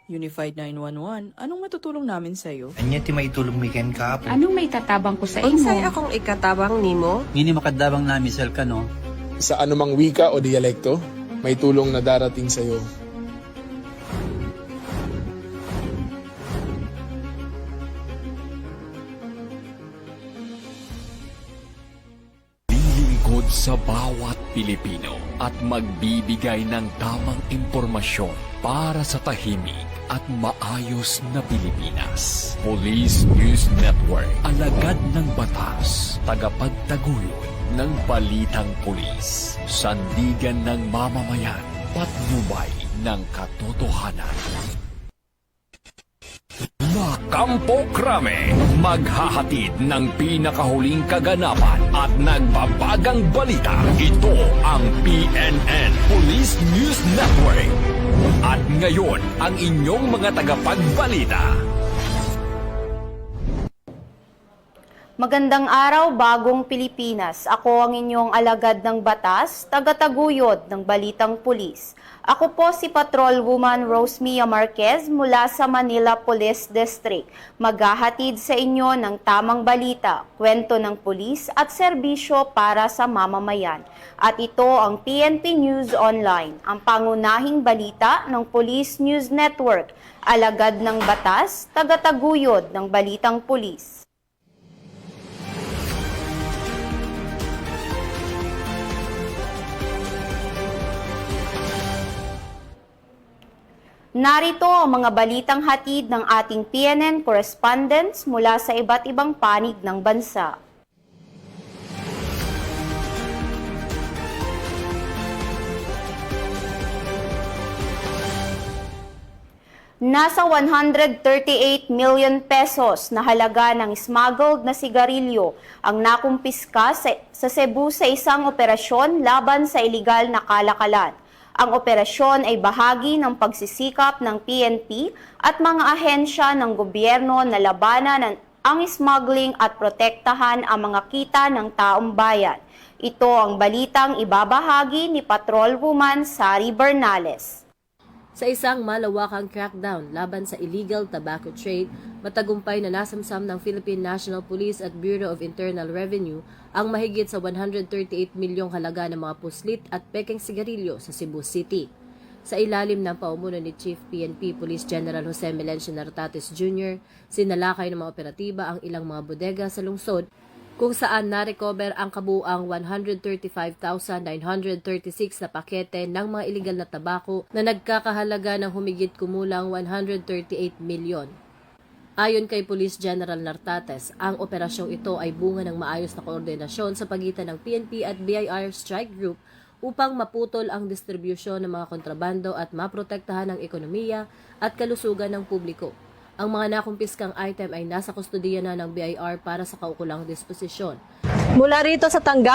Unified 911, anong matutulong namin sa'yo? Anya ti maitulong mi ken kapo. Anong may tatabang ko sa Unsay imo? akong ikatabang nimo? Ngini makadabang na misal ka no. Sa anumang wika o dialekto, may tulong na darating sa iyo. Lilingkod sa bawat Pilipino at magbibigay ng tamang impormasyon para sa tahimik at maayos na Pilipinas. Police News Network, alagad ng batas, tagapagtaguyod ng balitang pulis, sandigan ng mamamayan, patnubay ng katotohanan. Kampo Krame, maghahatid ng pinakahuling kaganapan at nagbabagang balita. Ito ang PNN Police News Network. At ngayon, ang inyong mga tagapagbalita. Magandang araw, bagong Pilipinas. Ako ang inyong alagad ng batas, tagataguyod ng Balitang Pulis. Ako po si Patrolwoman Rosemia Marquez mula sa Manila Police District. Maghahatid sa inyo ng tamang balita, kwento ng pulis at serbisyo para sa mamamayan. At ito ang PNP News Online, ang pangunahing balita ng Police News Network, alagad ng batas, tagataguyod ng Balitang Pulis. Narito ang mga balitang hatid ng ating PNN correspondents mula sa iba't ibang panig ng bansa. Nasa 138 million pesos na halaga ng smuggled na sigarilyo ang nakumpiska sa Cebu sa isang operasyon laban sa iligal na kalakalan. Ang operasyon ay bahagi ng pagsisikap ng PNP at mga ahensya ng gobyerno na labanan ang smuggling at protektahan ang mga kita ng taong bayan. Ito ang balitang ibabahagi ni Patrolwoman Sari Bernales. Sa isang malawakang crackdown laban sa illegal tobacco trade, matagumpay na nasamsam ng Philippine National Police at Bureau of Internal Revenue ang mahigit sa 138 milyong halaga ng mga puslit at pekeng sigarilyo sa Cebu City. Sa ilalim ng paumuno ni Chief PNP Police General Jose Melencio Nartates Jr., sinalakay ng mga operatiba ang ilang mga bodega sa lungsod kung saan na-recover ang kabuang 135,936 na pakete ng mga iligal na tabako na nagkakahalaga ng humigit kumulang 138 milyon. Ayon kay Police General Nartates, ang operasyong ito ay bunga ng maayos na koordinasyon sa pagitan ng PNP at BIR Strike Group upang maputol ang distribusyon ng mga kontrabando at maprotektahan ang ekonomiya at kalusugan ng publiko. Ang mga nakumpiskang item ay nasa kustodiya na ng BIR para sa kaukulang disposisyon. Mula rito sa tanggap